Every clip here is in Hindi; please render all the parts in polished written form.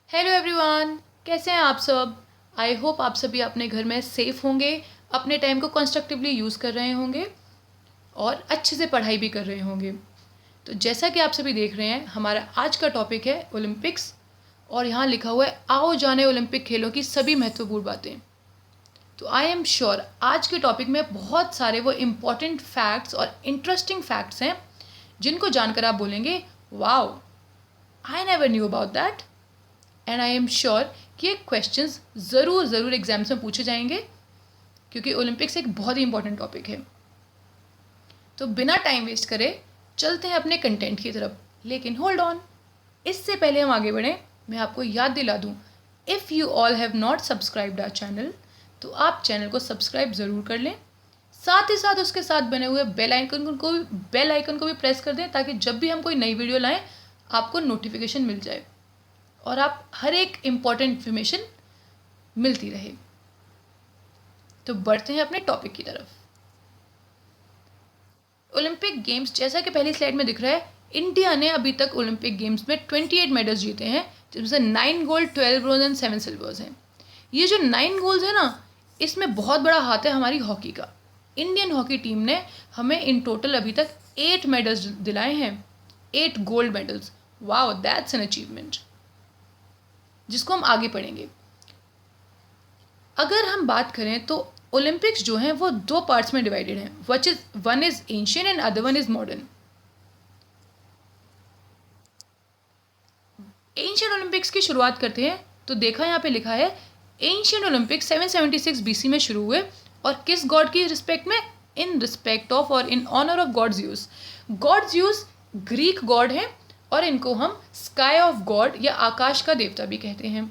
हेलो एवरीवन, कैसे हैं आप सब। आई होप आप सभी अपने घर में सेफ होंगे, अपने टाइम को कंस्ट्रक्टिवली यूज़ कर रहे होंगे और अच्छे से पढ़ाई भी कर रहे होंगे। तो जैसा कि आप सभी देख रहे हैं, हमारा आज का टॉपिक है ओलंपिक्स और यहाँ लिखा हुआ है आओ जाने ओलंपिक खेलों की सभी महत्वपूर्ण बातें। तो आई एम श्योर आज के टॉपिक में बहुत सारे वो इम्पॉर्टेंट फैक्ट्स और इंटरेस्टिंग फैक्ट्स हैं जिनको जानकर आप बोलेंगे wow, I never knew about that. And I am sure कि ये क्वेश्चंस ज़रूर एग्जाम्स में पूछे जाएंगे क्योंकि ओलंपिक्स एक बहुत ही इंपॉर्टेंट टॉपिक है। तो बिना टाइम वेस्ट करे चलते हैं अपने कंटेंट की तरफ। लेकिन होल्ड ऑन, इससे पहले हम आगे बढ़ें मैं आपको याद दिला दूं, if you all have not subscribed our channel तो आप चैनल को सब्सक्राइब ज़रूर कर लें। साथ ही साथ उसके साथ बने हुए बेल आइकन को भी प्रेस कर दें ताकि जब भी हम कोई नई वीडियो लाएं आपको नोटिफिकेशन मिल जाए और आप हर एक इम्पॉर्टेंट इन्फॉर्मेशन मिलती रहे। तो बढ़ते हैं अपने टॉपिक की तरफ। ओलंपिक गेम्स, जैसा कि पहली स्लाइड में दिख रहा है, इंडिया ने अभी तक ओलंपिक गेम्स में 28 मेडल्स जीते हैं, जिसमें 9 गोल्ड, 12 ब्रोंज एंड 7 सिल्वर्स हैं। ये जो 9 गोल्स है ना, इसमें बहुत बड़ा हाथ है हमारी हॉकी का। इंडियन हॉकी टीम ने हमें इन टोटल अभी तक 8 मेडल्स दिलाए हैं, 8 gold medals. Wow, that's an achievement जिसको हम आगे पढ़ेंगे। अगर हम बात करें तो ओलंपिक्स जो हैं वो दो पार्ट्स में डिवाइडेड हैं, one is ancient and other one is modern. Ancient Olympics की शुरुआत करते हैं तो देखा यहाँ पे लिखा है एंशियंट ओलंपिक्स 776 बीसी में शुरू हुए और किस गॉड की रिस्पेक्ट में, इन रिस्पेक्ट ऑफ और in honour of god Zeus. God Zeus Greek god हैं और इनको हम स्काई ऑफ गॉड या आकाश का देवता भी कहते हैं।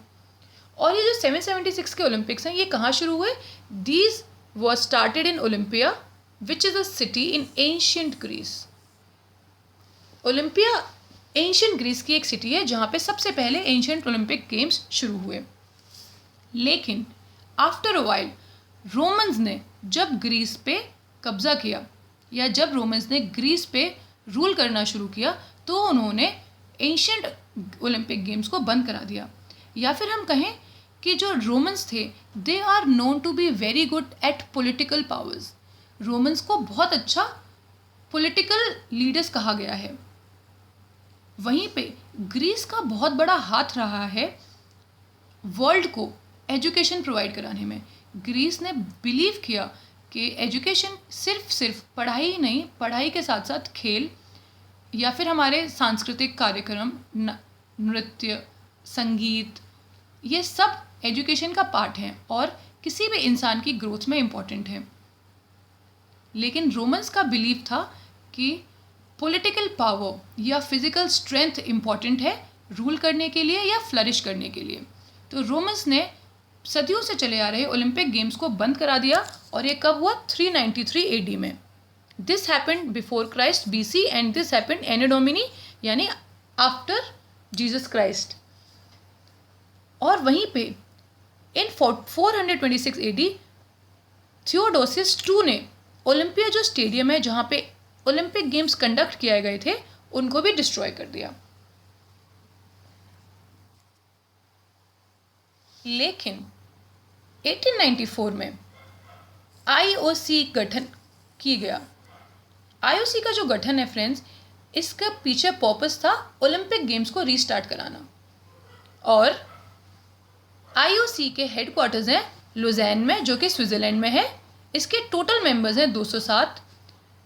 और ये जो 776 के ओलंपिक्स हैं ये कहाँ शुरू हुए? These was started in Olympia which is a city in ancient Greece. Olympia ancient Greece की एक सिटी है जहाँ पे सबसे पहले एंशियंट ओलंपिक गेम्स शुरू हुए। लेकिन आफ्टर अ वाइल रोमन्स ने जब ग्रीस पे कब्जा किया या जब रोमन्स ने ग्रीस पे रूल करना शुरू किया तो उन्होंने एंशियंट ओलंपिक गेम्स को बंद करा दिया। या फिर हम कहें कि जो रोमन्स थे they are known to be very good at political powers. Romans को बहुत अच्छा पॉलिटिकल लीडर्स कहा गया है। वहीं पे ग्रीस का बहुत बड़ा हाथ रहा है वर्ल्ड को एजुकेशन प्रोवाइड कराने में। ग्रीस ने बिलीव किया कि एजुकेशन सिर्फ पढ़ाई ही नहीं, पढ़ाई के साथ साथ खेल या फिर हमारे सांस्कृतिक कार्यक्रम, नृत्य, संगीत, ये सब एजुकेशन का पार्ट है और किसी भी इंसान की ग्रोथ में इम्पॉर्टेंट है। लेकिन रोमन्स का बिलीव था कि पॉलिटिकल पावर या फिजिकल स्ट्रेंथ इम्पॉर्टेंट है रूल करने के लिए या फ्लरिश करने के लिए। तो रोमन्स ने सदियों से चले आ रहे ओलंपिक गेम्स को बंद करा दिया और ये कब हुआ? 393 AD में। This happened before Christ BC and this happened any Duminy यानी आफ्टर जीसस क्राइस्ट। और वहीं पे इन 426 AD थियोडोसिस II ने ओलंपिया जो स्टेडियम है जहाँ पे ओलंपिक गेम्स कंडक्ट किए गए थे उनको भी डिस्ट्रॉय कर दिया। लेकिन 1894 में IOC गठन की गया। IOC का जो गठन है फ्रेंड्स, इसका पीछे पर्पस था ओलंपिक गेम्स को रीस्टार्ट कराना। और IOC के हेडक्वार्टर्स हैं लुज़ैन में जो कि स्विट्ज़रलैंड में है। इसके टोटल मेंबर्स हैं 207।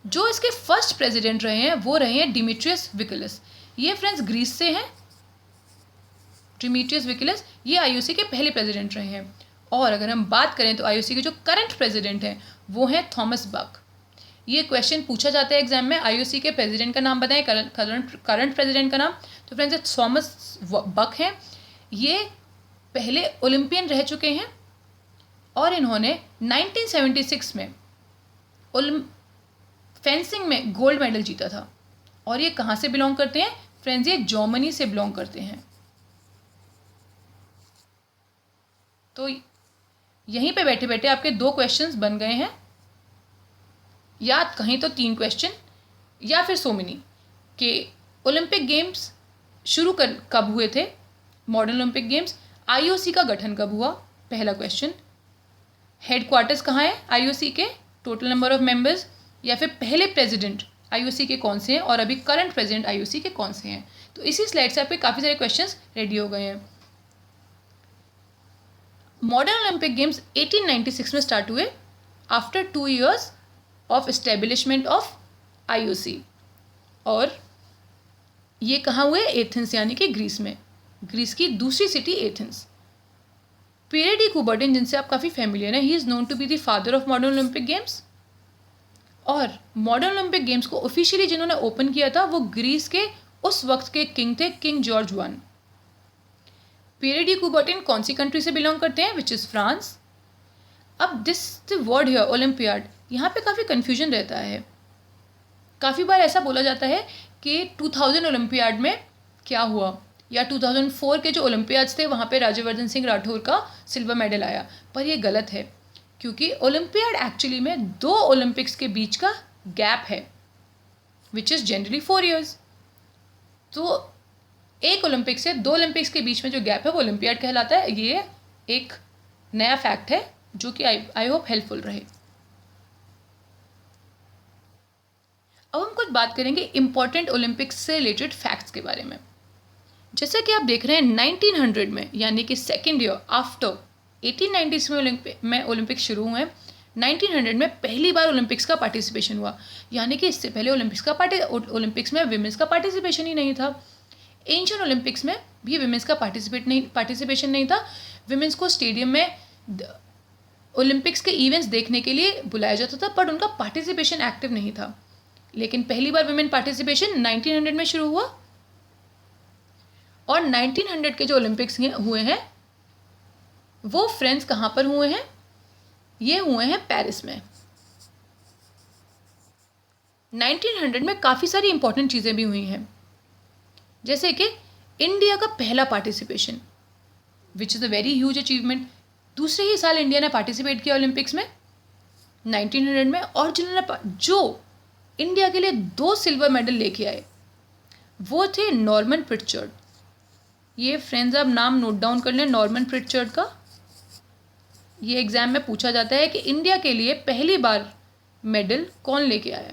जो इसके फर्स्ट प्रेसिडेंट रहे हैं वो रहे हैं डिमिट्रियस विकलस। ये फ्रेंड्स ग्रीस से हैं। डिमिट्रियस विकलस ये IOC के पहले प्रेसिडेंट रहे हैं। और अगर हम बात करें तो IOC के जो करंट प्रेसिडेंट हैं वो हैं थॉमस बक। ये क्वेश्चन पूछा जाता है एग्जाम में, IOC के प्रेसिडेंट का नाम बताएं, करंट प्रेसिडेंट का नाम। तो फ्रेंड्स थॉमस बक हैं। ये पहले ओलंपियन रह चुके हैं और इन्होंने 1976 में फेंसिंग में गोल्ड मेडल जीता था। और ये कहाँ से बिलोंग करते हैं फ्रेंड्स? ये जर्मनी से बिलोंग करते हैं। तो यहीं पे बैठे बैठे आपके 2 क्वेश्चंस बन गए हैं, या कहीं तो 3 क्वेश्चन या फिर सो मेनी, कि ओलंपिक गेम्स शुरू कब हुए थे मॉडर्न ओलंपिक गेम्स। आईओसी का गठन कब हुआ, पहला क्वेश्चन। हेडक्वार्टर्स कहाँ है आईओसी के, टोटल नंबर ऑफ मेंबर्स, या फिर पहले प्रेसिडेंट आईओसी के कौन से हैं और अभी करंट प्रेसिडेंट आईओसी के कौन से हैं। तो इसी स्लाइड से आपके काफ़ी सारे क्वेश्चंस रेडी हो गए हैं। मॉडर्न ओलंपिक गेम्स 1896 में स्टार्ट हुए after 2 years of establishment of IOC, और ये कहाँ हुए, एथेंस यानी कि ग्रीस में, ग्रीस की दूसरी city Athens. Pierre de Coubertin, जिनसे आप काफ़ी फेमिलियर हैं, he is known to be the father of modern Olympic games. और मॉडर्न ओलंपिक गेम्स को ऑफिशियली जिन्होंने ओपन किया था वो ग्रीस के उस वक्त के किंग थे, king George I। Pierre de Coubertin कौन सी कंट्री से बिलोंग करते हैं, विच इज़ फ्रांस। अब दिस वर्ड हियर ओलंपियाड, यहाँ पे काफ़ी कन्फ्यूजन रहता है। काफ़ी बार ऐसा बोला जाता है कि 2000 ओलंपियाड में क्या हुआ, या 2004 के जो ओलंपियाड्स थे वहाँ पे राज्यवर्धन सिंह राठौर का सिल्वर मेडल आया, पर ये गलत है, क्योंकि ओलंपियाड एक्चुअली में 2 ओलंपिक्स के बीच का गैप है, विच इज़ जनरली 4 years। तो एक ओलंपिक से 2 ओलंपिक्स के बीच में जो गैप है वो ओलंपियाड कहलाता है। ये एक नया फैक्ट है जो कि आई होप हेल्पफुल रहे। अब हम कुछ बात करेंगे इंपॉर्टेंट ओलंपिक्स से रिलेटेड फैक्ट्स के बारे में। जैसा कि आप देख रहे हैं 1900 में, यानी कि सेकेंड ईयर आफ्टर 1890 में ओलंपिक्स शुरू हुए हैं। 1900 में पहली बार ओलंपिक्स का पार्टिसिपेशन हुआ, यानी कि इससे पहले ओलंपिक्स में विमेंस का पार्टिसिपेशन ही नहीं था। एंशिएंट ओलंपिक्स में भी विमेंस का पार्टिसिपेशन नहीं था। विमेंस को स्टेडियम में ओलंपिक्स के इवेंट्स देखने के लिए बुलाया जाता था, बट उनका पार्टिसिपेशन एक्टिव नहीं था। लेकिन पहली बार विमेन पार्टिसिपेशन 1900 में शुरू हुआ, और 1900 के जो ओलंपिक्स हुए हैं वो फ्रेंड्स कहाँ पर हुए हैं, ये हुए हैं पेरिस में। 1900 में काफ़ी सारी इंपॉर्टेंट चीज़ें भी हुई हैं, जैसे कि इंडिया का पहला participation, which is a very huge achievement. दूसरे ही साल इंडिया ने पार्टिसिपेट किया ओलंपिक्स में 1900 में, और जो इंडिया के लिए 2 सिल्वर मेडल लेके आए वो थे नॉर्मन प्रिटचर्ड। ये फ्रेंड्स आप नाम नोट डाउन कर लें नॉर्मन प्रिटचर्ड का। ये एग्ज़ाम में पूछा जाता है कि इंडिया के लिए पहली बार मेडल कौन लेके आया,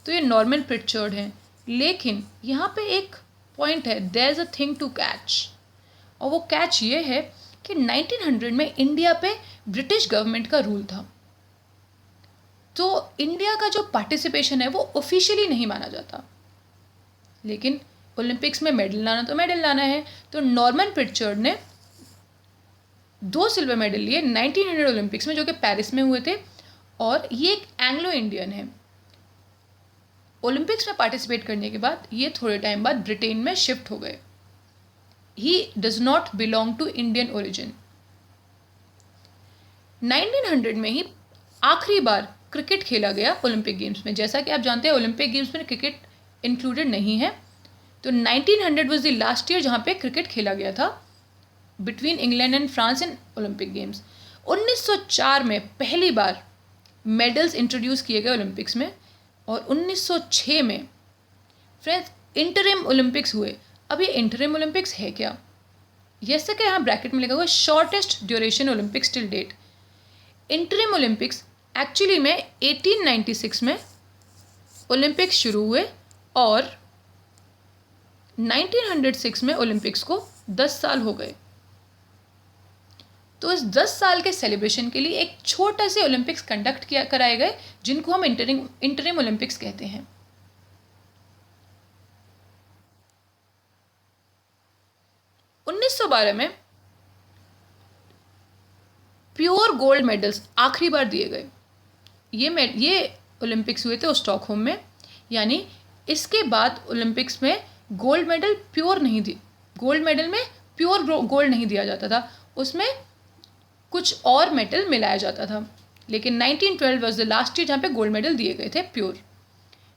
तो ये नॉर्मन प्रिटचर्ड हैं। लेकिन यहाँ पे एक पॉइंट है, there is a thing to catch, और वो कैच ये है कि 1900 में इंडिया पे ब्रिटिश गवर्नमेंट का रूल था, तो इंडिया का जो पार्टिसिपेशन है वो ऑफिशियली नहीं माना जाता। लेकिन ओलंपिक्स में मेडल लाना तो मेडल लाना है, तो नॉर्मन प्रिटचर्ड ने 2 सिल्वर मेडल लिए 1900 ओलंपिक्स में, जो कि पेरिस में हुए थे, और ये एक एंग्लो इंडियन है। ओलंपिक्स में पार्टिसिपेट करने के बाद ये थोड़े टाइम बाद ब्रिटेन में शिफ्ट हो गए। He does not belong to Indian origin. 1900 में ही आखिरी बार क्रिकेट खेला गया ओलंपिक गेम्स में। जैसा कि आप जानते हैं ओलंपिक गेम्स में क्रिकेट इंक्लूडेड नहीं है, तो 1900 वाज द लास्ट ईयर जहाँ पे क्रिकेट खेला गया था between England and France in Olympic games. 1904 में पहली बार मेडल्स इंट्रोड्यूस किए गए ओलंपिक्स में, और 1906 में फ्रेंड्स इंटरिम ओलंपिक्स हुए। अब ये इंटरिम ओलंपिक्स है क्या, जैसे कि यहाँ ब्रैकेट में लिखा हुआ shortest duration Olympics till date. Interim Olympics actually में 1896 में ओलंपिक्स शुरू हुए, और 1906 में ओलंपिक्स को 10 साल हो गए। तो इस 10 साल के सेलिब्रेशन के लिए एक छोटा से ओलंपिक्स कंडक्ट कराए गए, जिनको हम इंटरिम ओलंपिक्स कहते हैं। (1912) में प्योर गोल्ड मेडल्स आखिरी बार दिए गए। ये ओलंपिक्स हुए थे स्टॉकहोम में, यानी इसके बाद ओलंपिक्स में गोल्ड मेडल प्योर नहीं दी, गोल्ड मेडल में प्योर गोल्ड नहीं दिया जाता था, उसमें कुछ और मेटल मिलाया जाता था। लेकिन 1912 वॉज द लास्ट ईयर जहाँ पे गोल्ड मेडल दिए गए थे प्योर।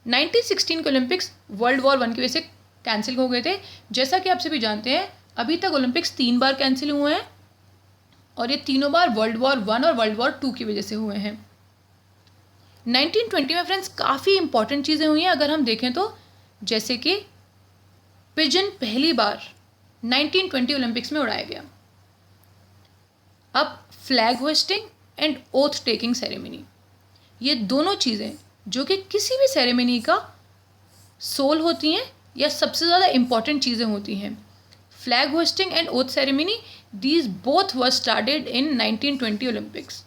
1916 के ओलंपिक्स वर्ल्ड वॉर 1 की वजह से कैंसिल हो गए थे। जैसा कि आप सभी जानते हैं अभी तक ओलंपिक्स 3 बार कैंसिल हुए हैं, और ये तीनों बार वर्ल्ड वॉर 1 और वर्ल्ड वॉर 2 की वजह से हुए हैं। 1920 में फ्रेंड्स काफ़ी इंपॉर्टेंट चीज़ें हुई हैं अगर हम देखें तो, जैसे कि पिजन पहली बार 1920 ओलंपिक्स में उड़ाया गया। अब flag hosting and oath taking ceremony, ये दोनों चीज़ें जो कि किसी भी सेरेमनी का सोल होती हैं या सबसे ज़्यादा इम्पॉर्टेंट चीज़ें होती हैं। Flag hosting and oath ceremony, these both were started in 1920 Olympics.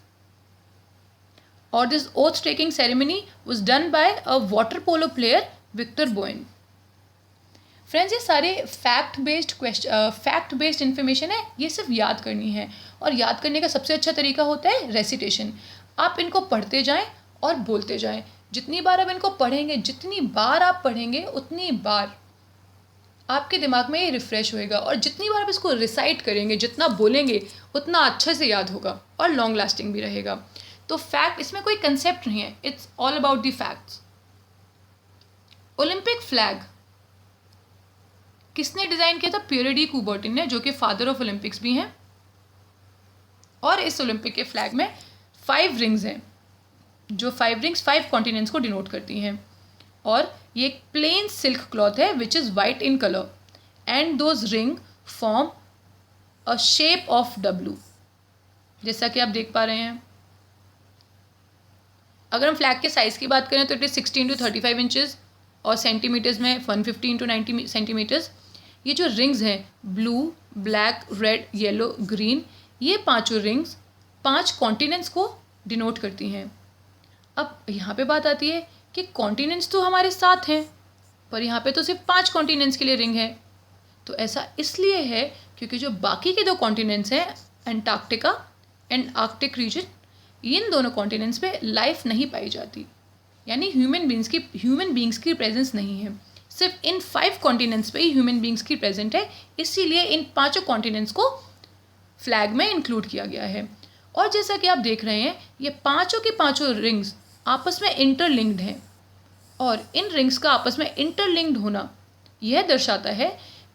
Or this oath taking ceremony was done by a water polo player Victor Bowen. Friends, ये सारे फैक्ट बेस्ड इन्फॉर्मेशन है, ये सिर्फ याद करनी है। और याद करने का सबसे अच्छा तरीका होता है रेसिटेशन। आप इनको पढ़ते जाएं और बोलते जाएं। जितनी बार आप इनको पढ़ेंगे, जितनी बार आप पढ़ेंगे उतनी बार आपके दिमाग में ये रिफ़्रेश होएगा। और जितनी बार आप इसको रिसाइट करेंगे, जितना बोलेंगे उतना अच्छे से याद होगा और लॉन्ग लास्टिंग भी रहेगा। तो फैक्ट, इसमें कोई कंसेप्ट नहीं है, it's all about the facts. Olympic flag किसने डिज़ाइन किया था? पियरे डी कूबर्टिन ने, जो कि फादर ऑफ ओलंपिक्स भी हैं। और इस ओलंपिक के फ्लैग में 5 रिंग्स हैं, जो 5 रिंग्स 5 कॉन्टिनेंट्स को डिनोट करती हैं। और ये एक प्लेन सिल्क क्लॉथ है which is white in colour and those ring form a shape of W, जैसा कि आप देख पा रहे हैं। अगर हम फ्लैग के साइज़ की बात करें तो इट इज़ 16 to 35 इंचज़ और सेंटीमीटर्स में 115 to 90 सेंटीमीटर्स। ये जो रिंग्स हैं, blue, black, red, yellow, green, ये पांचों रिंग्स 5 कॉन्टिनेंट्स को डिनोट करती हैं। अब यहाँ पे बात आती है कि कॉन्टिनेंट्स तो हमारे साथ हैं, पर यहाँ पे तो सिर्फ 5 कॉन्टिनेंट्स के लिए रिंग है। तो ऐसा इसलिए है क्योंकि जो बाकी के 2 कॉन्टिनेंट्स हैं, अंटार्कटिका एंड आर्कटिक रीजन, इन दोनों कॉन्टिनेंट्स पे लाइफ नहीं पाई जाती, यानी ह्यूमन बींग्स की प्रेजेंस नहीं है। सिर्फ इन 5 कॉन्टिनेंट्स पे ही ह्यूमन बींग्स की प्रेजेंट है, इसीलिए इन 5 कॉन्टिनेंट्स को फ्लैग में इंक्लूड किया गया है। और जैसा कि आप देख रहे हैं, ये पाँचों की पाँचों रिंग्स आपस में इंटरलिंक्ड हैं। और इन रिंग्स का आपस में इंटरलिंक्ड होना यह दर्शाता है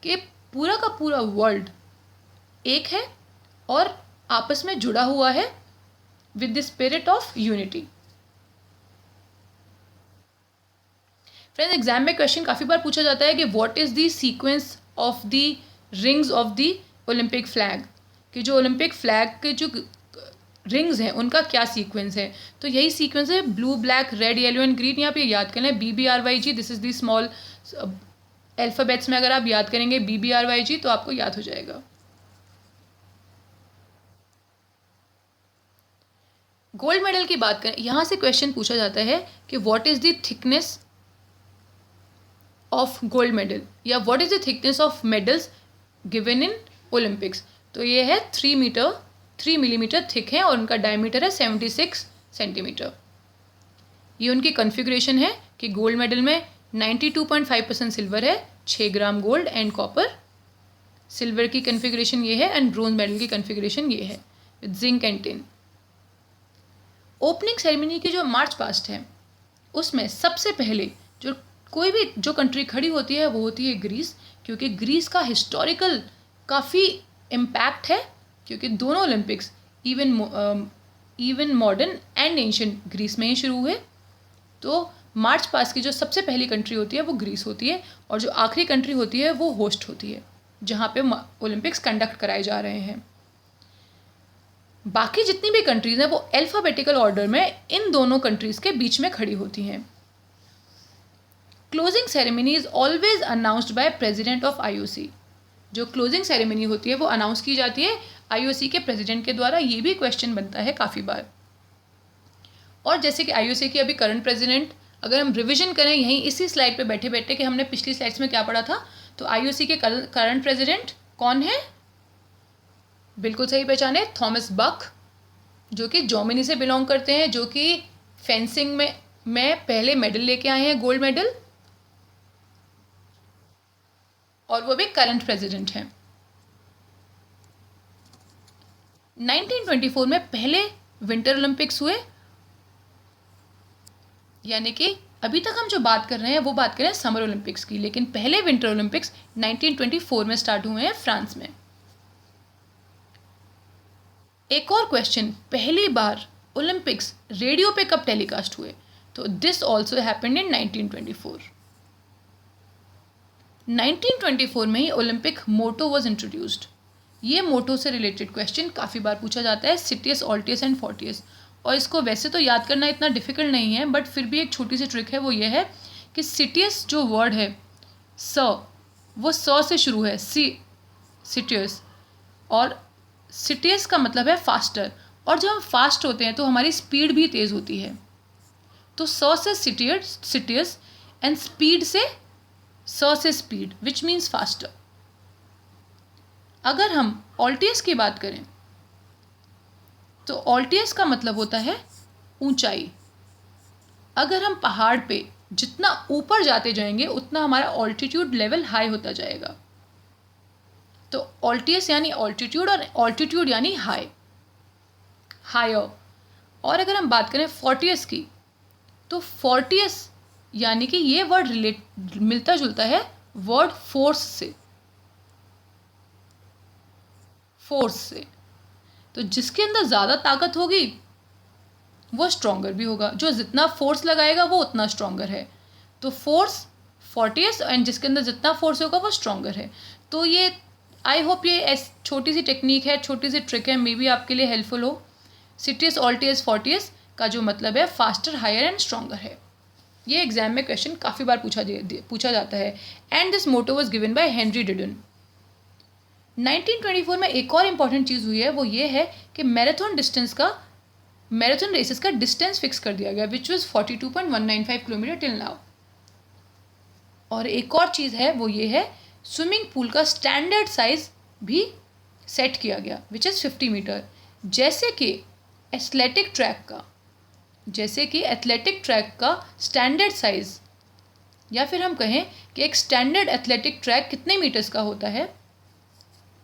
कि पूरा का पूरा वर्ल्ड एक है और आपस में जुड़ा हुआ है with the spirit of unity. Friends, exam में क्वेश्चन काफ़ी बार पूछा जाता है कि what is the sequence of the rings of the Olympic flag, कि जो ओलंपिक फ्लैग के जो रिंग्स हैं उनका क्या सीक्वेंस है। तो यही सीक्वेंस है, blue, black, red, yellow and green. यहाँ पे याद करना है BBRYG, this is the small alphabets में अगर आप याद करेंगे BBRYG तो आपको याद हो जाएगा। गोल्ड मेडल की बात करें, यहाँ से क्वेश्चन पूछा जाता है कि what is the thickness of gold medal या what is the thickness of medals given in Olympics. तो ये है 3 मिलीमीटर थिक है और उनका डायमीटर है 76 सेंटीमीटर। ये उनकी कॉन्फ़िगरेशन है कि गोल्ड मेडल में 92.5% सिल्वर है, 6 gram gold and copper. Silver की कॉन्फ़िगरेशन ये है एंड ब्रोंज मेडल की कॉन्फ़िगरेशन ये है with zinc and tin. Opening ceremony की जो मार्च पास्ट है उसमें सबसे पहले जो कोई भी जो कंट्री खड़ी होती है वो होती है ग्रीस, क्योंकि ग्रीस का हिस्टोरिकल काफ़ी इम्पैक्ट है, क्योंकि दोनों Olympics even modern and ancient Greece में ही शुरू हुए। तो मार्च पास्ट की जो सबसे पहली कंट्री होती है वो ग्रीस होती है और जो आखिरी कंट्री होती है वो होस्ट होती है जहाँ पे ओलंपिक्स कंडक्ट कराए जा रहे हैं। बाकी जितनी भी कंट्रीज़ हैं वो अल्फ़ाबेटिकल ऑर्डर में इन दोनों कंट्रीज़ के बीच में खड़ी होती हैं। Closing ceremony is always announced by president of IOC। जो क्लोजिंग सेरेमनी होती है वो अनाउंस की जाती है IOC के प्रेसिडेंट के द्वारा। ये भी क्वेश्चन बनता है काफ़ी बार। और जैसे कि IOC की अभी करंट प्रेसिडेंट, अगर हम रिवीजन करें यहीं इसी स्लाइड पे बैठे बैठे कि हमने पिछली स्लाइड्स में क्या पढ़ा था, तो IOC के करंट प्रेसिडेंट कौन है? बिल्कुल सही पहचाने, थॉमस बक, जो कि जर्मनी से बिलोंग करते हैं, जो कि फेंसिंग में पहले मेडल लेके आए हैं, गोल्ड मेडल, और वो भी करंट प्रेसिडेंट हैं। 1924 में पहले विंटर ओलंपिक्स हुए, यानी कि अभी तक हम जो बात कर रहे हैं वो बात करें समर ओलंपिक्स की, लेकिन पहले विंटर ओलंपिक्स 1924 में स्टार्ट हुए हैं फ्रांस में। एक और क्वेश्चन, पहली बार ओलंपिक्स रेडियो पे कब टेलीकास्ट हुए? तो दिस ऑल्सो हैपेंड इन 1924। 1924 में ही ओलंपिक मोटो वॉज इंट्रोड्यूस्ड। ये मोटो से रिलेटेड क्वेश्चन काफ़ी बार पूछा जाता है, सिटियस, ऑल्टियस एंड फोर्टियस। और इसको वैसे तो याद करना इतना डिफिकल्ट नहीं है, बट फिर भी एक छोटी सी ट्रिक है, वो ये है कि सिटियस जो वर्ड है वो से शुरू है, सिटियस, और सिटियस का मतलब है फास्टर। और जब हम फास्ट होते हैं तो हमारी स्पीड भी तेज़ होती है, तो से सिटियस एंड स्पीड से स्पीड, विच मीन्स फास्टर। अगर हम ऑल्टियस की बात करें तो ऑल्टियस का मतलब होता है ऊंचाई। अगर हम पहाड़ पे जितना ऊपर जाते जाएंगे उतना हमारा ऑल्टीट्यूड लेवल हाई होता जाएगा। तो ऑल्टियस यानी ऑल्टीट्यूड और ऑल्टीट्यूड यानी हायर। और अगर हम बात करें फोर्टियस की, तो फोर्टियस यानी कि ये वर्ड मिलता जुलता है वर्ड फोर्स से। तो जिसके अंदर ज़्यादा ताकत होगी वो स्ट्रॉन्गर भी होगा, जो जितना फोर्स लगाएगा वो उतना स्ट्रॉन्गर है। तो फोर्स फोर्टियस, एंड जिसके अंदर जितना फोर्स होगा वो स्ट्रॉन्गर है। तो ये आई होप ये छोटी सी टेक्निक है, छोटी सी ट्रिक है, मे बी आपके लिए हेल्पफुल हो। सिटियस, ऑल्टियस, फोर्टियस का जो मतलब है फास्टर, हायर एंड स्ट्रॉन्गर है। ये एग्जाम में क्वेश्चन काफ़ी बार पूछा जाता है। And this motto was given by Henri Didon. 1924 में एक और इम्पॉर्टेंट चीज़ हुई है, वो ये है कि मैराथन रेसेस का डिस्टेंस फिक्स कर दिया गया, which was 42.195 kilometre till now. और एक और चीज़ है, वो ये है स्विमिंग पूल का स्टैंडर्ड साइज भी सेट किया गया, विच इज़ 50 मीटर। जैसे कि एथलेटिक ट्रैक का स्टैंडर्ड साइज, या फिर हम कहें कि एक स्टैंडर्ड एथलेटिक ट्रैक कितने मीटर्स का होता है,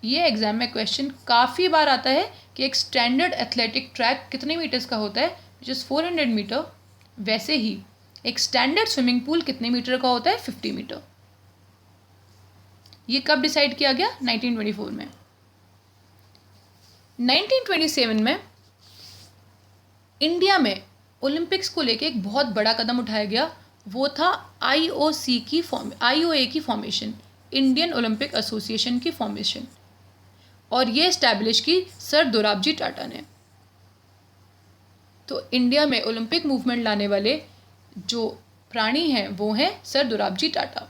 ये एग्जाम में क्वेश्चन काफ़ी बार आता है कि एक स्टैंडर्ड एथलेटिक ट्रैक कितने मीटर्स का होता है, विच इज़ 400 मीटर। वैसे ही एक स्टैंडर्ड स्विमिंग पूल कितने मीटर का होता है, 50 मीटर। ये कब डिसाइड किया गया, 1924 में। 1927 में इंडिया में ओलंपिक्स को लेके एक बहुत बड़ा कदम उठाया गया, वो था IOA की फॉर्मेशन, इंडियन ओलंपिक एसोसिएशन की फॉर्मेशन। और ये इस्टेब्लिश की सर दोराबजी टाटा ने। तो इंडिया में ओलंपिक मूवमेंट लाने वाले जो प्राणी हैं वो हैं सर दोराबजी टाटा।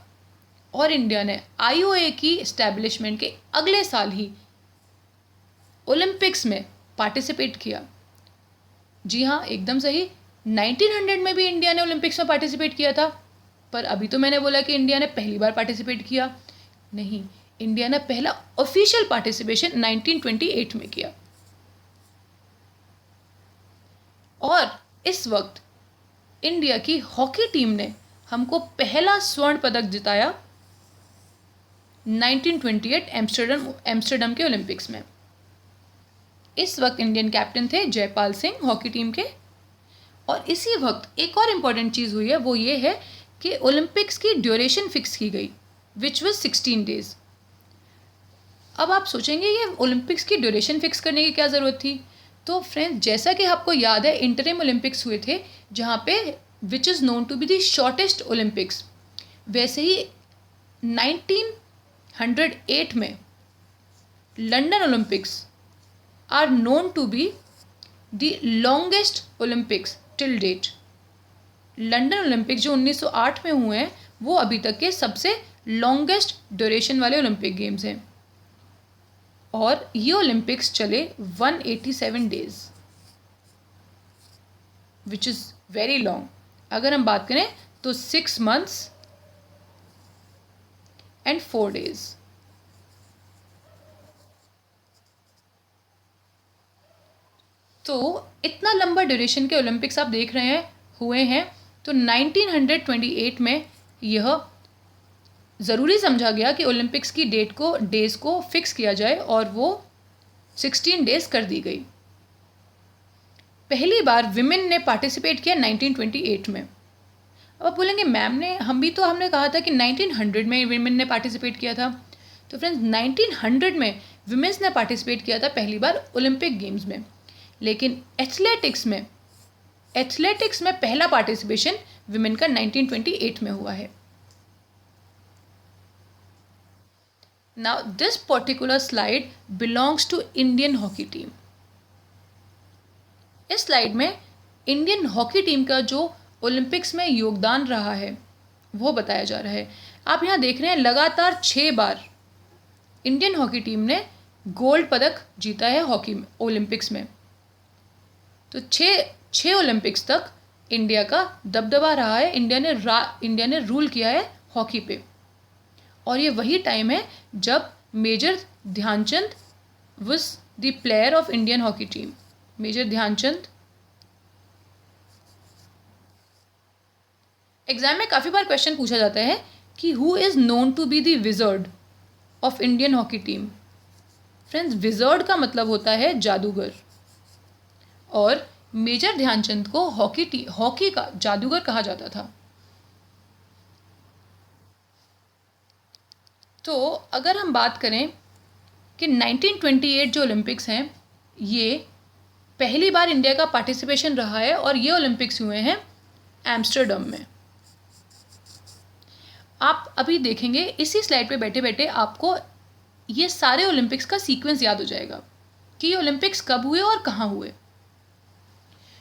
और इंडिया ने IOA की इस्टेब्लिशमेंट के अगले साल ही ओलंपिक्स में पार्टिसिपेट किया। जी हाँ, एकदम सही, 1900 में भी इंडिया ने ओलंपिक्स में पार्टिसिपेट किया था। पर अभी तो मैंने बोला कि इंडिया ने पहली बार पार्टिसिपेट किया, नहीं, इंडिया ने पहला ऑफिशियल पार्टिसिपेशन 1928 में किया। और इस वक्त इंडिया की हॉकी टीम ने हमको पहला स्वर्ण पदक जिताया 1928 एम्स्टर्डम के ओलंपिक्स में। इस वक्त इंडियन कैप्टन थे जयपाल सिंह हॉकी टीम के। और इसी वक्त एक और इम्पॉर्टेंट चीज़ हुई है, वो ये है कि ओलंपिक्स की ड्यूरेशन फिक्स की गई, विच वॉज 16 डेज। अब आप सोचेंगे ये ओलंपिक्स की ड्यूरेशन फिक्स करने की क्या ज़रूरत थी। तो फ्रेंड्स, जैसा कि आपको याद है इंटरिम ओलंपिक्स हुए थे जहाँ पे which is known to be the shortest Olympics, वैसे ही 1908 में London Olympics are known to be the longest Olympics till date. London Olympics जो 1908 में हुए हैं वो अभी तक के सबसे लॉन्गेस्ट ड्यूरेशन वाले ओलंपिक गेम्स हैं। और ये ओलंपिक्स चले 187 days, which is very long. अगर हम बात करें तो 6 months and 4 days। तो इतना लंबा ड्यूरेशन के ओलंपिक्स आप देख रहे हैं हुए हैं। तो 1928 में यह ज़रूरी समझा गया कि ओलंपिक्स की डेज़ को फिक्स किया जाए और वो 16 डेज़ कर दी गई। पहली बार विमेन ने पार्टिसिपेट किया 1928 में। अब आप बोलेंगे मैम हमने कहा था कि 1900 में विमेन ने पार्टिसिपेट किया था। तो फ्रेंड्स, 1900 में विमेंस ने पार्टिसिपेट किया था पहली बार ओलंपिक गेम्स में। लेकिन एथलेटिक्स में पहला पार्टिसिपेशन विमेन का 1928 में हुआ है। Now this particular slide belongs to Indian hockey team. इस स्लाइड में इंडियन हॉकी टीम का जो ओलंपिक्स में योगदान रहा है वो बताया जा रहा है। आप यहाँ देख रहे हैं लगातार 6 बार इंडियन हॉकी टीम ने गोल्ड पदक जीता है हॉकी में, ओलंपिक्स में। तो 6 ओलंपिक्स तक इंडिया का दबदबा रहा है, इंडिया ने रूल किया है हॉकी पे। और ये वही टाइम है जब major Dhyan Chand was the player of Indian hockey team. Major Dhyan Chand exam में काफ़ी बार क्वेश्चन पूछा जाता है कि who is known to be the wizard of Indian hockey team. Friends, wizard का मतलब होता है जादूगर, और मेजर ध्यानचंद को हॉकी का जादूगर कहा जाता था। तो अगर हम बात करें कि 1928 जो ओलंपिक्स हैं, ये पहली बार इंडिया का पार्टिसिपेशन रहा है, और ये ओलंपिक्स हुए हैं एम्स्टर्डम में। आप अभी देखेंगे इसी स्लाइड पे बैठे बैठे आपको ये सारे ओलंपिक्स का सीक्वेंस याद हो जाएगा कि ये ओलंपिक्स कब हुए और कहाँ हुए,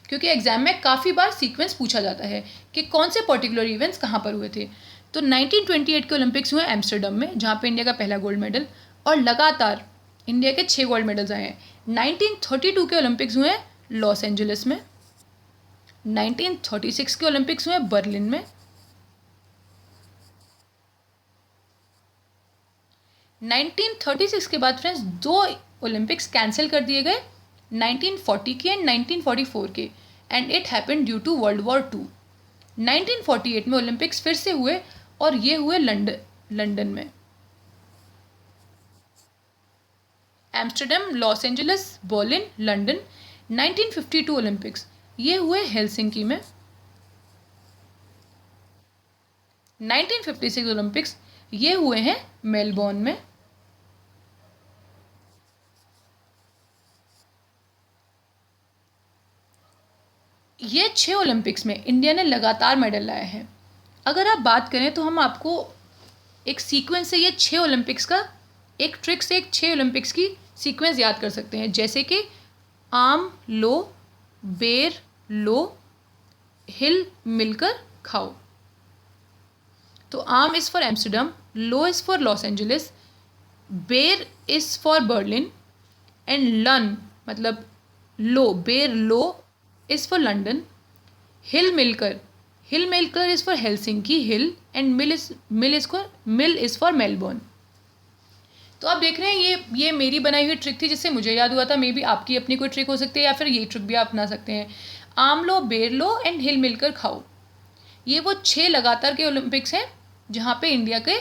क्योंकि एग्जाम में काफ़ी बार सीक्वेंस पूछा जाता है कि कौन से पर्टिकुलर इवेंट्स कहाँ पर हुए थे। तो 1928 के ओलंपिक्स हुए एम्स्टर्डम में, जहाँ पे इंडिया का पहला गोल्ड मेडल, और लगातार इंडिया के 6 गोल्ड मेडल्स आए हैं। 1932 के ओलंपिक्स हुए लॉस एंजलिस में। 1936 के ओलंपिक्स हुए बर्लिन में। 1936 के बाद फ्रेंड्स 2 ओलंपिक्स कैंसिल कर दिए गए, 1940 के एंड 1944 के, and it happened due to world war 2। 1948 में ओलंपिक्स फिर से हुए, और ये हुए लंदन में। Amsterdam, Los Angeles, Berlin, London. 1952 Olympics ये हुए हेलसिंकी में। 1956 ओलंपिक्स ये हुए हैं मेलबोर्न में। ये 6 ओलंपिक्स में इंडिया ने लगातार मेडल लाए हैं। अगर आप बात करें तो हम आपको एक सीक्वेंस से ये 6 ओलंपिक्स का एक ट्रिक से 6 ओलंपिक्स की सीक्वेंस याद कर सकते हैं, जैसे कि आम लो, बेर लो, हिल मिलकर खाओ। तो आम is for Amsterdam, low is for Los Angeles, बेर इज़ फॉर बर्लिन, एंड लन मतलब लो, बेर लो इज़ फॉर लंदन। हिल मिलकर is for Helsinki hill, and mill is for Melbourne. तो आप देख रहे हैं ये मेरी बनाई हुई ट्रिक थी जिससे मुझे याद हुआ था। मे बी आपकी अपनी कोई ट्रिक हो सकती है, या फिर ये ट्रिक भी आप अपना सकते हैं। आम लो, बेर लो, एंड हिल मिलकर खाओ। ये वो 6 लगातार के ओलंपिक्स हैं जहाँ पे इंडिया के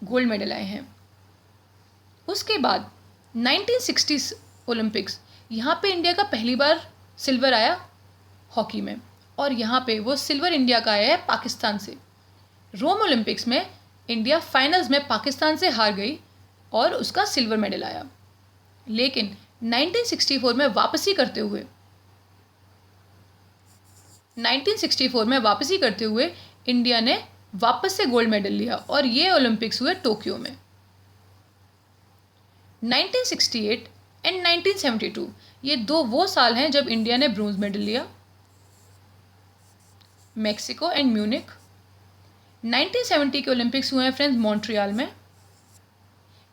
गोल्ड मेडल आए हैं। उसके बाद 1960 ओलंपिक्स, यहाँ पे इंडिया का पहली बार सिल्वर आया हॉकी में, और यहाँ पे वो सिल्वर इंडिया का आया है पाकिस्तान से। रोम ओलंपिक्स में इंडिया फाइनल्स में पाकिस्तान से हार गई और उसका सिल्वर मेडल आया। लेकिन 1964 में वापसी करते हुए इंडिया ने वापस से गोल्ड मेडल लिया, और ये ओलंपिक्स हुए टोक्यो में। 1968 एंड 1972 ये 2 वो साल हैं जब इंडिया ने ब्रोंज मेडल लिया, मेक्सिको एंड म्यूनिक। 1970 के ओलंपिक्स हुए हैं फ्रेंड्स मॉन्ट्रियल में,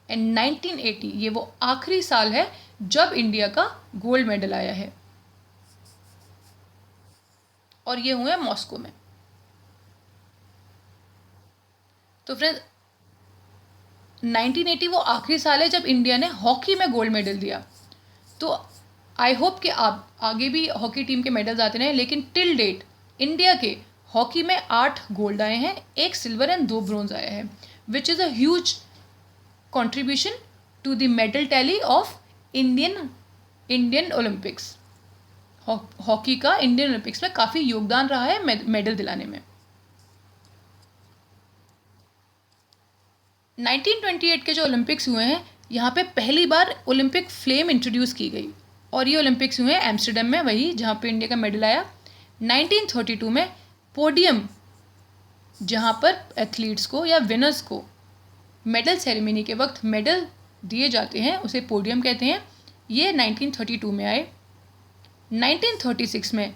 एंड 1980 ये वो आखिरी साल है जब इंडिया का गोल्ड मेडल आया है, और ये हुए मॉस्को में। तो फ्रेंड्स 1980 वो आखिरी साल है जब इंडिया ने हॉकी में गोल्ड मेडल दिया। तो आई होप कि आप आगे भी हॉकी टीम के मेडल्स आते रहें, लेकिन टिल डेट इंडिया के हॉकी में 8 गोल्ड आए हैं, 1 सिल्वर एंड 2 ब्रोंज आए हैं, which is a huge contribution to the medal tally of Indian Olympics. हॉकी का इंडियन ओलंपिक्स में काफ़ी योगदान रहा है मेडल दिलाने में। 1928 के जो ओलंपिक्स हुए हैं, यहाँ पे पहली बार ओलंपिक फ्लेम इंट्रोड्यूस की गई, और ये ओलंपिक्स हुए हैं एम्स्टर्डम में, वही जहाँ पे इंडिया का मेडल आया। 1932 में पोडियम, जहाँ पर एथलीट्स को या विनर्स को मेडल सेरेमनी के वक्त मेडल दिए जाते हैं उसे पोडियम कहते हैं। ये 1932 में आए। 1936 में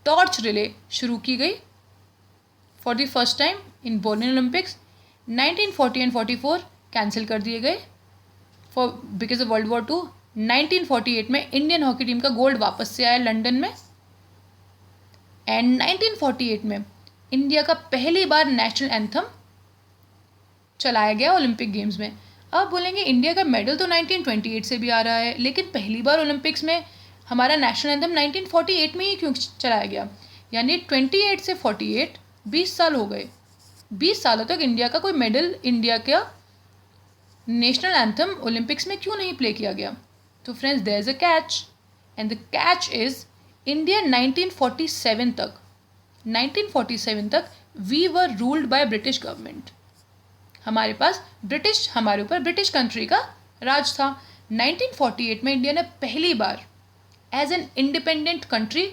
टॉर्च रिले शुरू की गई for the first time in Berlin Olympics. 1940 and 44 cancel कर दिए गए for because of world war 2। 1948 में इंडियन हॉकी टीम का गोल्ड वापस से आया लंदन में। एंड 1948 में इंडिया का पहली बार नेशनल एंथम चलाया गया ओलंपिक गेम्स में। अब बोलेंगे इंडिया का मेडल तो 1928 से भी आ रहा है, लेकिन पहली बार ओलंपिक्स में हमारा नेशनल एंथम 1948 में ही क्यों चलाया गया? यानी 28 से 48 20 साल हो गए। 20 सालों तक इंडिया का कोई मेडल, इंडिया का नेशनल एंथम ओलंपिक्स में क्यों नहीं प्ले किया गया? तो friends there is a catch, and the catch is India 1947 तक we were ruled by British government. हमारे पास हमारे ऊपर ब्रिटिश कंट्री का राज था। 1948 में इंडिया ने पहली बार as an independent country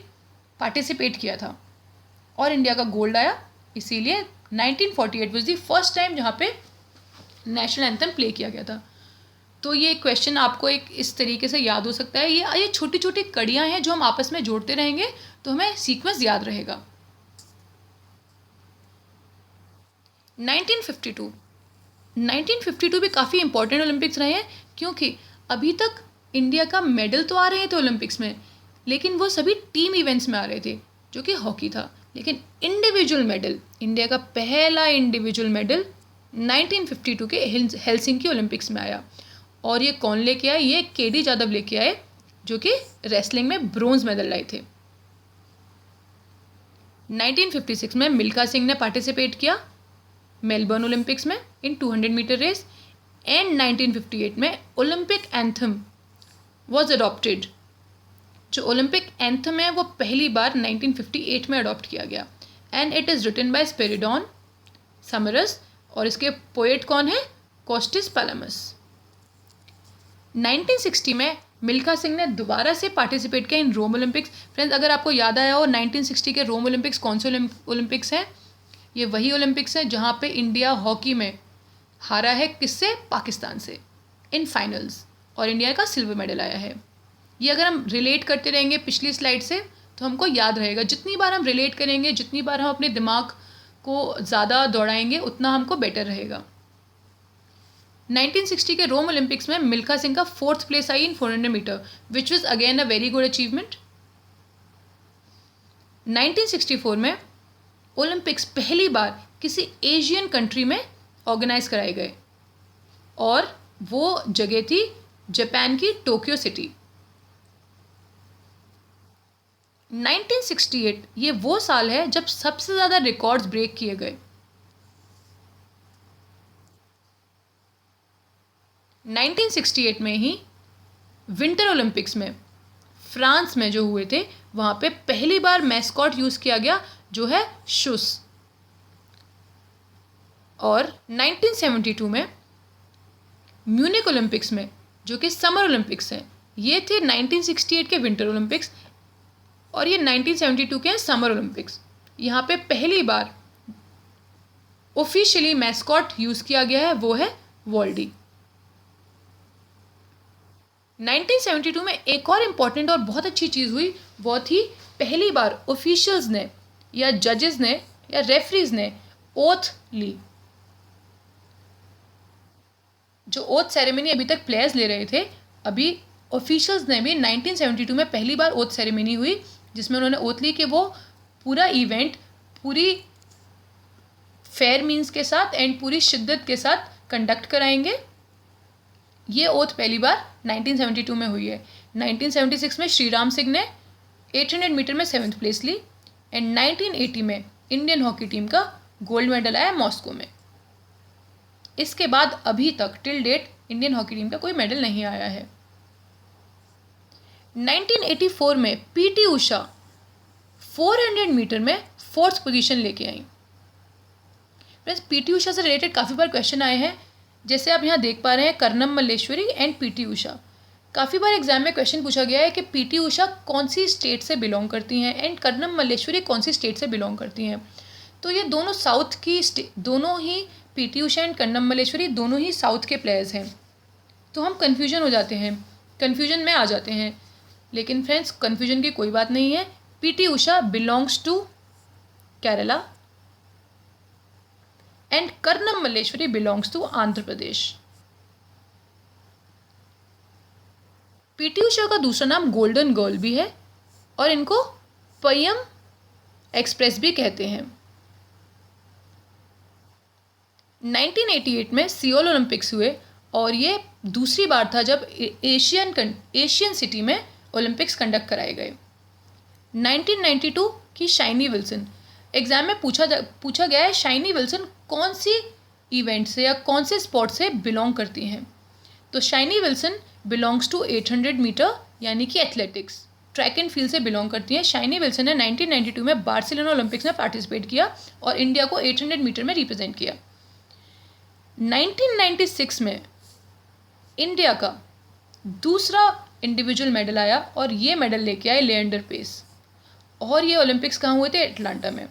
participate किया था और इंडिया का गोल्ड आया। इसीलिए 1948 वाज द फर्स्ट टाइम जहाँ पे नेशनल एंथम प्ले किया गया था। तो ये क्वेश्चन आपको एक इस तरीके से याद हो सकता है। ये छोटी छोटी कड़ियाँ हैं जो हम आपस में जोड़ते रहेंगे तो हमें सीक्वेंस याद रहेगा। 1952 भी काफ़ी इंपॉर्टेंट ओलंपिक्स रहे हैं, क्योंकि अभी तक इंडिया का मेडल तो आ रहे थे ओलंपिक्स में, लेकिन वो सभी टीम इवेंट्स में आ रहे थे जो कि हॉकी था। लेकिन इंडिविजुअल मेडल, इंडिया का पहला इंडिविजुअल मेडल 1952 के हेलसिंकी ओलंपिक्स में आया। और ये कौन लेके आए? ये केडी जादव लेके आए, जो कि रेसलिंग में ब्रोंज मेडल लाए थे। 1956 में मिल्खा सिंह ने पार्टिसिपेट किया मेलबर्न ओलंपिक्स में इन 200 मीटर रेस। एंड 1958 में ओलंपिक एंथम वॉज अडॉप्टेड। जो ओलंपिक एंथम है वो पहली बार 1958 में अडॉप्ट किया गया। And it is written by Spyridon Samaras, और इसके पोएट कौन है? कॉस्टिस पैलामस। 1960 में मिल्खा सिंह ने दोबारा से पार्टिसिपेट किया इन रोम ओलंपिक्स। फ्रेंड्स, अगर आपको याद आया हो 1960 के रोम ओलंपिक्स कौन से ओलंपिक्स हैं? ये वही ओलंपिक्स हैं जहाँ पे इंडिया हॉकी में हारा है किससे? पाकिस्तान से इन फाइनल्स, और इंडिया का सिल्वर मेडल आया है। ये अगर हम रिलेट करते रहेंगे पिछली स्लाइड से तो हमको याद रहेगा। जितनी बार हम रिलेट करेंगे, जितनी बार हम अपने दिमाग को ज़्यादा दौड़ाएंगे, उतना हमको बेटर रहेगा। 1960 के रोम ओलंपिक्स में मिल्खा सिंह का 4th प्लेस आई in 400 metre, which was again a very good achievement. 1964 में ओलंपिक्स पहली बार किसी एशियन कंट्री में ऑर्गेनाइज कराए गए, और वो जगह थी जापान की टोक्यो सिटी। 1968 ये वो साल है जब सबसे ज़्यादा रिकॉर्ड्स ब्रेक किए गए। 1968 में ही विंटर ओलंपिक्स में फ्रांस में जो हुए थे, वहाँ पे पहली बार मैस्कॉट यूज़ किया गया जो है शुस। और 1972 में म्यूनिक ओलंपिक्स में, जो कि समर ओलंपिक्स हैं, ये थे 1968 के विंटर ओलंपिक्स, और ये 1972 के समर ओलंपिक्स। यहाँ पे पहली बार ऑफिशियली मैस्कॉट यूज़ किया गया है, वो है वॉल्डी। 1972 में एक और इम्पॉर्टेंट और बहुत अच्छी चीज़ हुई, वो थी पहली बार ऑफिशियल्स ने या जजेस ने या रेफरीज ने ओथ ली। जो ओथ सेरेमनी अभी तक प्लेयर्स ले रहे थे, अभी ऑफिशियल्स ने भी 1972 में पहली बार ओथ सेरेमनी हुई, जिसमें उन्होंने ओथ ली कि वो पूरा इवेंट पूरी फेयर मीन्स के साथ एंड पूरी शिद्दत के साथ कंडक्ट कराएंगे। ये ओथ पहली बार 1972 में हुई है। 1976 में श्रीराम सिंह ने 800 मीटर में 7th प्लेस ली, एंड 1980 में इंडियन हॉकी टीम का गोल्ड मेडल आया मॉस्को में। इसके बाद अभी तक till date Indian hockey team का कोई मेडल नहीं आया है। 1984 में पीटी उषा 400 मीटर में 4th पोजीशन लेके आई। फ्रेंड्स, पीटी उषा से रिलेटेड काफ़ी बार क्वेश्चन आए हैं, जैसे आप यहाँ देख पा रहे हैं कर्नम मल्लेश्वरी एंड पीटी उषा। काफ़ी बार एग्जाम में क्वेश्चन पूछा गया है कि पीटी उषा कौन सी स्टेट से बिलोंग करती हैं एंड कर्नम मल्लेश्वरी कौन सी स्टेट से बिलोंग करती हैं। तो ये दोनों साउथ की दोनों ही पीटी उषा एंड कन्नम मल्लेश्वरी दोनों ही साउथ के प्लेयर्स हैं, तो हम कन्फ्यूजन हो जाते हैं, कन्फ्यूजन में आ जाते हैं। लेकिन फ्रेंड्स कन्फ्यूजन की कोई बात नहीं है। PT Usha belongs to Kerala and Kannan Malleswari belongs to Andhra Pradesh. PT Usha का दूसरा नाम गोल्डन गर्ल भी है और इनको पय्यम एक्सप्रेस भी कहते हैं। 1988 में सियोल ओलंपिक्स हुए और ये दूसरी बार था जब एशियन सिटी में ओलंपिक्स कंडक्ट कराए गए। 1992 की शाइनी विल्सन, एग्जाम में पूछा गया है शाइनी विल्सन कौन सी इवेंट से या कौन से स्पोर्ट से बिलोंग करती हैं। तो Shiny Wilson belongs to 800 metre यानी कि एथलेटिक्स, ट्रैक एंड फील्ड से बिलोंग करती हैं। शाइनी विल्सन ने 1992 में बार्सिलोना ओलंपिक्स में पार्टिसिपेट किया और इंडिया को 800 मीटर में रिप्रेजेंट किया। 1996 में इंडिया का दूसरा इंडिविजुअल मेडल आया और ये मेडल लेके आए लिएंडर पेस, और ये ओलंपिक्स कहाँ हुए थे? एटलांटा में।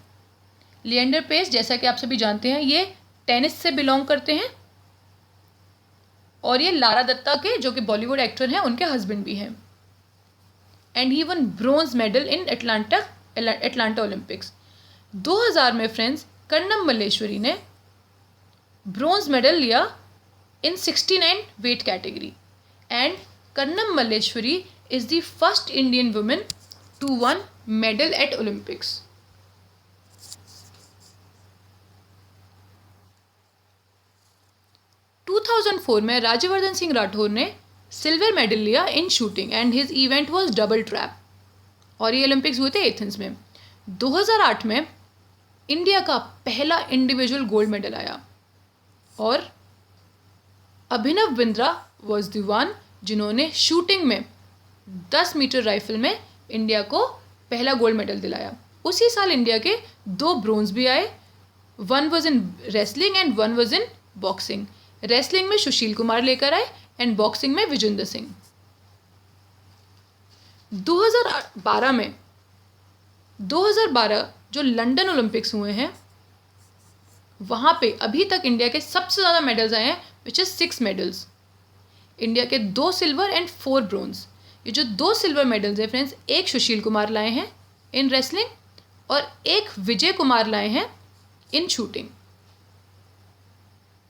लिएंडर पेस जैसा कि आप सभी जानते हैं ये टेनिस से बिलोंग करते हैं और ये लारा दत्ता के, जो कि बॉलीवुड एक्टर हैं, उनके हस्बैंड भी हैं। And he won bronze medal in Atlanta Olympics. 2000 में फ्रेंड्स कन्नम मल्लेश्वरी ने ब्रोंज मेडल लिया in 69 weight category and Kannan Malleswari is the first Indian women to won medal at Olympics. To 2004 में राज्यवर्धन सिंह राठौर ने सिल्वर मेडल लिया in shooting and his event was double trap, और ये ओलंपिक्स हुए थे एथेंस में। 2008 में इंडिया का पहला इंडिविजुअल गोल्ड मेडल आया और Abhinav Bindra was the one जिन्होंने शूटिंग में 10 मीटर राइफल में इंडिया को पहला गोल्ड मेडल दिलाया। उसी साल इंडिया के 2 ब्रोंज भी आए, one was in wrestling and one was in boxing. Wrestling में सुशील कुमार लेकर आए एंड बॉक्सिंग में विजेंद्र सिंह। 2012 जो लंदन ओलंपिक्स हुए हैं वहाँ पे अभी तक इंडिया के सबसे ज़्यादा मेडल्स आए हैं, विच इज़ 6 मेडल्स। इंडिया के 2 सिल्वर एंड 4 ब्रोंज। ये जो 2 सिल्वर मेडल्स हैं फ्रेंड्स, एक सुशील कुमार लाए हैं इन रेसलिंग और एक विजय कुमार लाए हैं इन शूटिंग।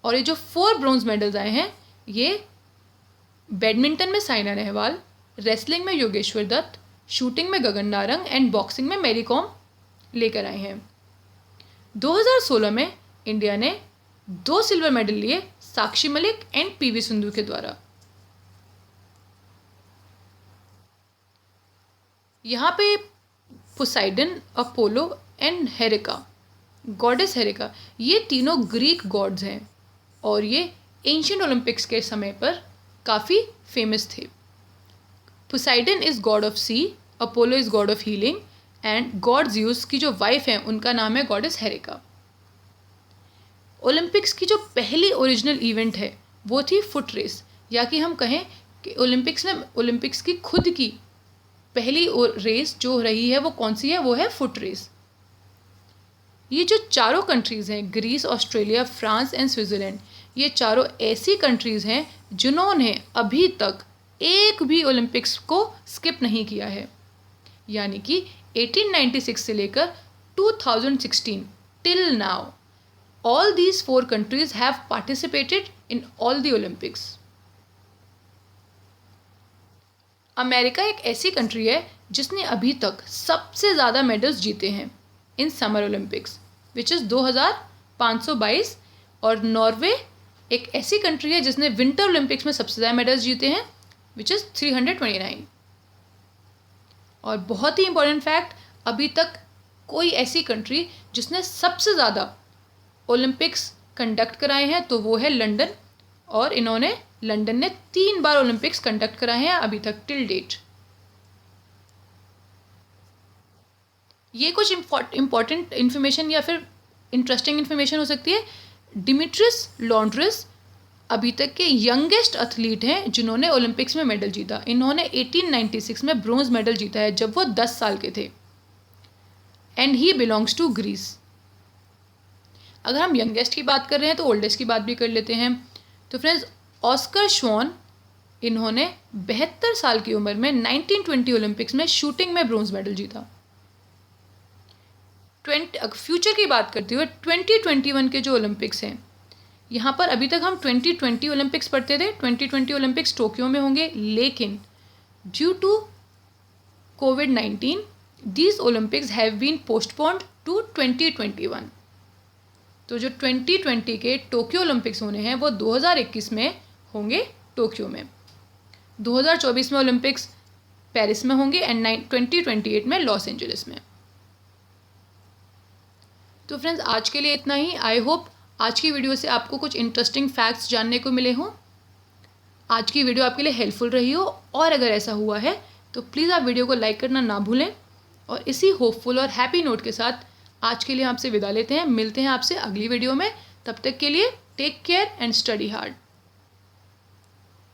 और ये जो 4 ब्रोंज मेडल्स आए हैं ये बैडमिंटन में साइना नेहवाल, रेसलिंग में योगेश्वर दत्त, शूटिंग में गगन नारंग एंड बॉक्सिंग में मैरी कॉम लेकर आए हैं। 2016 में इंडिया ने 2 सिल्वर मेडल लिए साक्षी मलिक एंड पीवी सिंधु के द्वारा। यहाँ पे पोसाइडन, अपोलो एंड हेरिका, गॉडेस हेरिका, ये तीनों ग्रीक गॉड्स हैं और ये एंशिएंट ओलंपिक्स के समय पर काफ़ी फेमस थे। Poseidon is god of sea, Apollo is god of healing and god Zeus की जो वाइफ है उनका नाम है गॉडेस हेरिका। ओलंपिक्स की जो पहली ओरिजिनल इवेंट है वो थी फुट रेस, या कि हम कहें कि ओलंपिक्स की खुद की पहली रेस जो रही है वो कौन सी है? वो है फुट रेस। ये जो चारों कंट्रीज़ हैं, Greece, Australia, France and Switzerland, ये चारों ऐसी कंट्रीज़ हैं जिन्होंने अभी तक एक भी ओलंपिक्स को स्किप नहीं किया है। यानी कि 1896 से लेकर 2016 till now all these 4 countries have participated in all the Olympics. America एक ऐसी कंट्री है जिसने अभी तक सबसे ज़्यादा मेडल्स जीते हैं in summer Olympics, which is 2522, और नॉर्वे एक ऐसी कंट्री है जिसने विंटर ओलंपिक्स में सबसे ज़्यादा मेडल्स जीते हैं, विच इज़ 329। और बहुत ही इंपॉर्टेंट फैक्ट, अभी तक कोई ऐसी कंट्री जिसने सबसे ज़्यादा ओलंपिक्स कंडक्ट कराए हैं तो वो है लंदन, और इन्होंने लंदन ने 3 बार ओलंपिक्स कंडक्ट कराए हैं अभी तक टिल डेट। ये कुछ इम्पॉर्टेंट इन्फॉर्मेशन या फिर इंटरेस्टिंग इन्फॉर्मेशन हो सकती है। डिमिट्रिस लॉन्ड्रिस अभी तक के यंगेस्ट एथलीट हैं जिन्होंने ओलंपिक्स में मेडल जीता। इन्होंने 1896 में ब्रोंज मेडल जीता है जब वो 10 साल के थे, and he belongs to Greece. अगर हम यंगेस्ट की बात कर रहे हैं तो ओल्डेस्ट की बात भी कर लेते हैं। तो फ्रेंड्स, ऑस्कर श्वान, इन्होंने 72 साल की उम्र में 1920 ओलंपिक्स में शूटिंग में ब्रोंज मेडल जीता। फ्यूचर की बात करते हुए 2021 के जो ओलंपिक्स हैं, यहाँ पर अभी तक हम 2020 ओलंपिक्स पढ़ते थे। 2020 ओलंपिक्स टोक्यो में होंगे, लेकिन ड्यू टू कोविड-19 these Olympics have been postponed to 2021। तो जो 2020 के टोक्यो ओलंपिक्स होने हैं वो 2021 में होंगे टोक्यो में। 2024 में ओलंपिक्स पेरिस में होंगे एंड 2028 में लॉस एंजलिस में। तो फ्रेंड्स, आज के लिए इतना ही। आई होप आज की वीडियो से आपको कुछ इंटरेस्टिंग फैक्ट्स जानने को मिले हों, आज की वीडियो आपके लिए हेल्पफुल रही हो। और अगर ऐसा हुआ है तो प्लीज़ आप वीडियो को लाइक करना ना भूलें। और इसी होपफुल और हैप्पी नोट के साथ आज के लिए आपसे विदा लेते हैं। मिलते हैं आपसे अगली वीडियो में। तब तक के लिए take care and study hard.